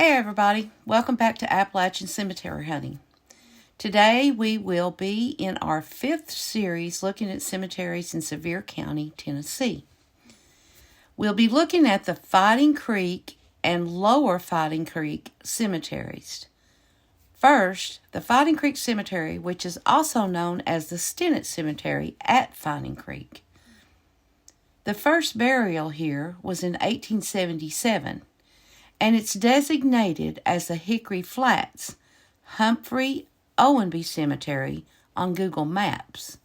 Hey everybody, welcome back to Appalachian Cemetery Hunting. Today we will be in our 5th series looking at cemeteries in Sevier County, Tennessee. We'll be looking at the Fighting Creek and Lower Fighting Creek cemeteries. First, the Fighting Creek Cemetery, which is also known as the Stinnett Cemetery at Fighting Creek. The first burial here was in 1877, and it's designated as the Hickory Flats Humphrey Owenby Cemetery on Google Maps.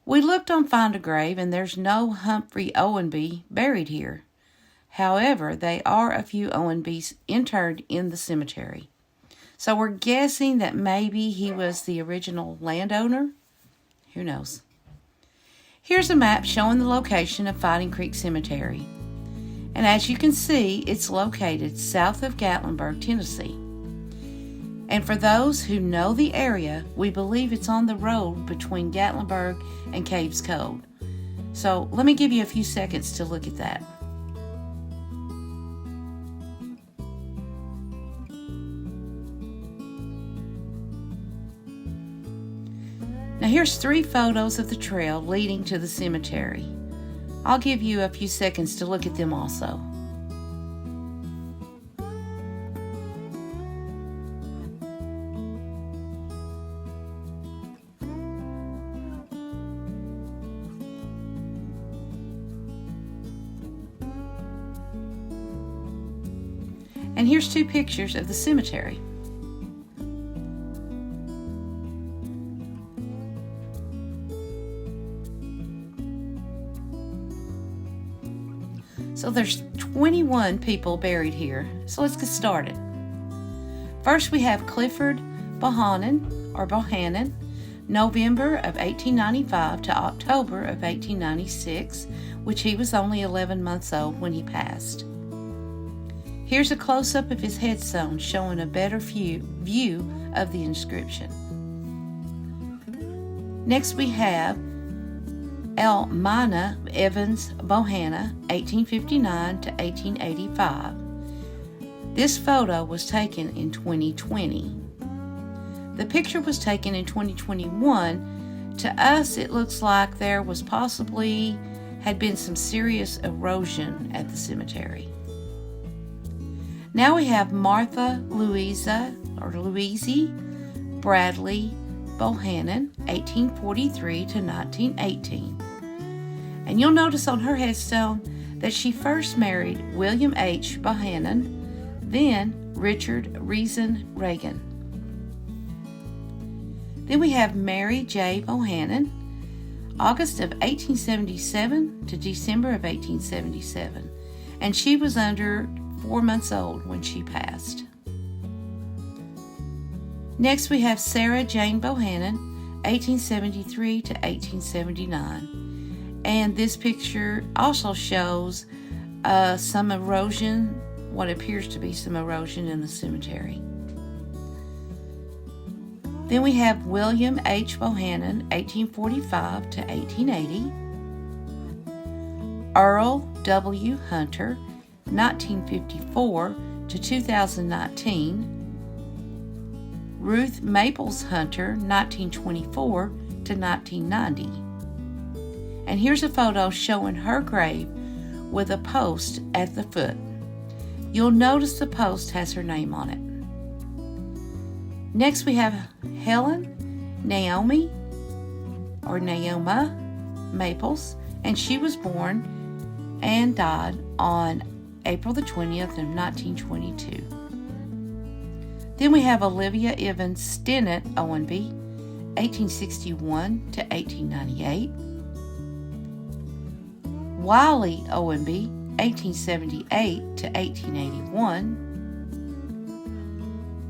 We looked on Find a Grave, and there's no Humphrey Owenby buried here. However, there are a few Owenbys interred in the cemetery. So we're guessing that maybe he was the original landowner. Who knows? Here's a map showing the location of Fighting Creek Cemetery. And as you can see, it's located south of Gatlinburg, Tennessee. And for those who know the area, we believe it's on the road between Gatlinburg and Caves Cove. So let me give you a few seconds to look at that. Now here's 3 photos of the trail leading to the cemetery. I'll give you a few seconds to look at them also. And here's 2 pictures of the cemetery. So there's 21 people buried here. So let's get started. First we have Clifford Bohannon, November of 1895 to October of 1896, which he was only 11 months old when he passed. Here's a close-up of his headstone showing a better view of the inscription. Next we have Elmina Evans Bohanna, 1859 to 1885. This photo was taken in 2020. The picture was taken in 2021. To us, it looks like there was had been some serious erosion at the cemetery. Now we have Martha Louise Bradley Bohannon, 1843 to 1918. And you'll notice on her headstone that she first married William H. Bohannon, then Richard Reason Reagan. Then we have Mary J. Bohannon, August of 1877 to December of 1877. And she was under 4 months old when she passed. Next we have Sarah Jane Bohannon, 1873 to 1879. And this picture also shows some erosion, what appears to be some erosion in the cemetery. Then we have William H. Bohannon, 1845 to 1880. Earl W. Hunter, 1954 to 2019. Ruth Maples Hunter, 1924 to 1990. And here's a photo showing her grave with a post at the foot. You'll notice the post has her name on it. Next we have Helen Naoma Maples, and she was born and died on April the 20th of 1922. Then we have Olivia Evans Stinnett Owenby, 1861 to 1898. Wiley Owenby, 1878 to 1881.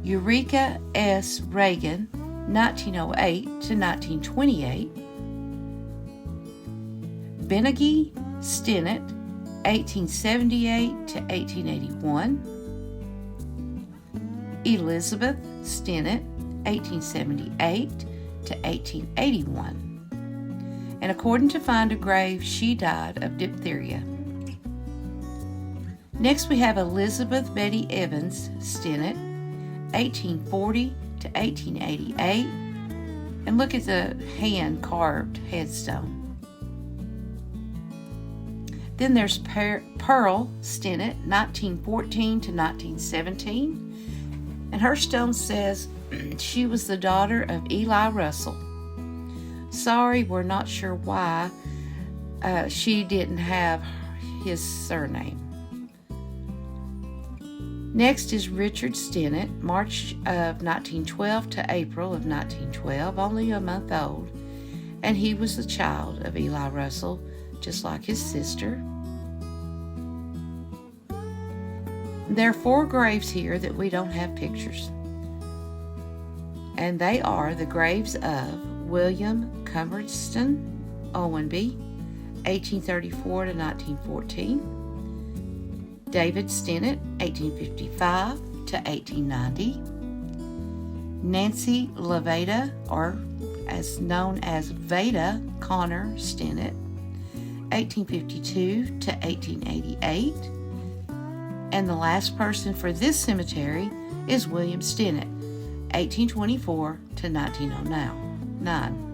Eureka S. Reagan, 1908 to 1928. Benegi Stinnett, 1878 to 1881. Elizabeth Stinnett, 1878 to 1881. And according to Find a Grave, she died of diphtheria. Next we have Elizabeth Betty Evans Stinnett, 1840 to 1888. And look at the hand-carved headstone. Then there's Pearl Stinnett, 1914 to 1917. And her stone says she was the daughter of Eli Russell. Sorry, we're not sure why she didn't have his surname. Next is Richard Stinnett, March of 1912 to April of 1912, only a month old, and he was the child of Eli Russell, just like his sister. There are 4 graves here that we don't have pictures, and they are the graves of William Cumberston Owenby, 1834 to 1914, David Stinnett, 1855 to 1890, Nancy LaVeda, or as known as Veda Connor Stinnett, 1852 to 1888, and the last person for this cemetery is William Stinnett, 1824 to 1909.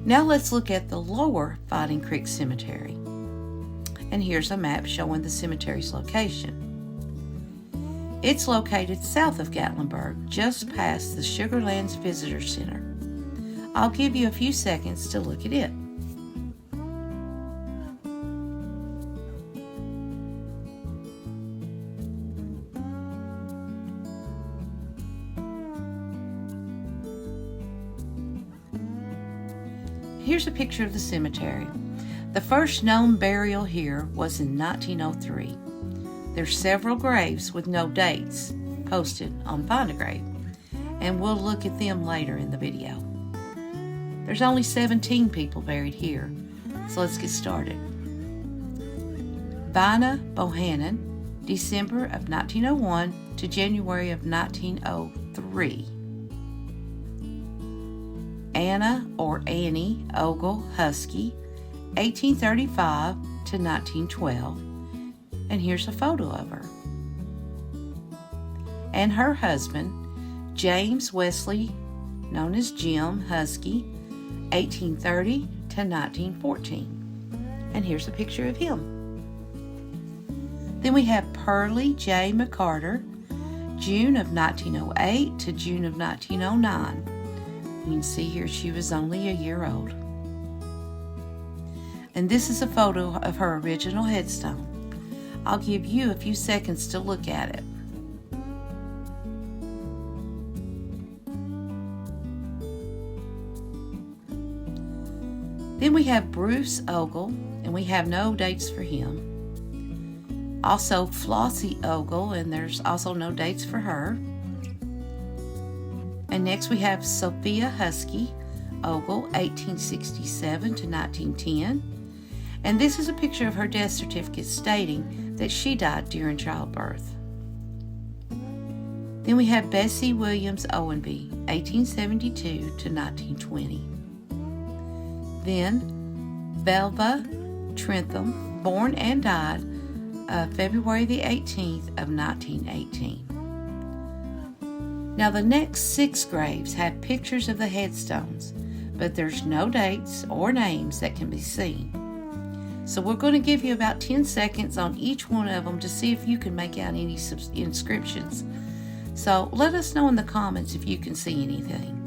Now let's look at the lower Fighting Creek Cemetery. And here's a map showing the cemetery's location. It's located south of Gatlinburg, just past the Sugar Lands Visitor Center. I'll give you a few seconds to look at it. Here's a picture of the cemetery. The first known burial here was in 1903. There's several graves with no dates posted on Find a Grave, and we'll look at them later in the video. There's only 17 people buried here, so let's get started. Vina Bohannon, December of 1901 to January of 1903. Anna or Annie Ogle Husky, 1835 to 1912, and here's a photo of her. And her husband, James Wesley, known as Jim Husky, 1830 to 1914, and here's a picture of him. Then we have Pearlie J. McCarter, June of 1908 to June of 1909. You can see here she was only a year old. And this is a photo of her original headstone. I'll give you a few seconds to look at it. Then we have Bruce Ogle, and we have no dates for him. Also Flossie Ogle, and there's also no dates for her. And next we have Sophia Husky Ogle, 1867 to 1910. And this is a picture of her death certificate stating that she died during childbirth. Then we have Bessie Williams Owenby, 1872 to 1920. Then Belva Trentham, born and died February the 18th of 1918. Now the next 6 graves have pictures of the headstones, but there's no dates or names that can be seen. So we're going to give you about 10 seconds on each one of them to see if you can make out any inscriptions. So let us know in the comments if you can see anything.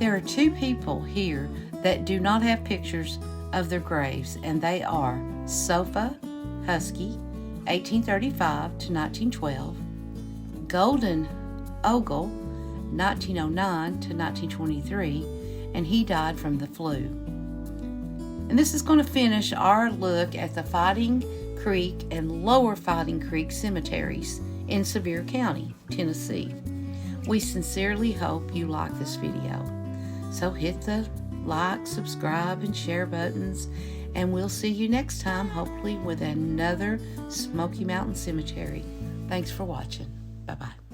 there are two people here that do not have pictures of their graves, and they are Sofa Husky, 1835 to 1912, Golden Ogle, 1909 to 1923, and he died from the flu. And this is going to finish our look at the Fighting Creek and Lower Fighting Creek cemeteries in Sevier County, Tennessee. We sincerely hope you like this video. So hit the like, subscribe, and share buttons, and we'll see you next time, hopefully with another Smoky Mountain Cemetery. Thanks for watching. Bye-bye.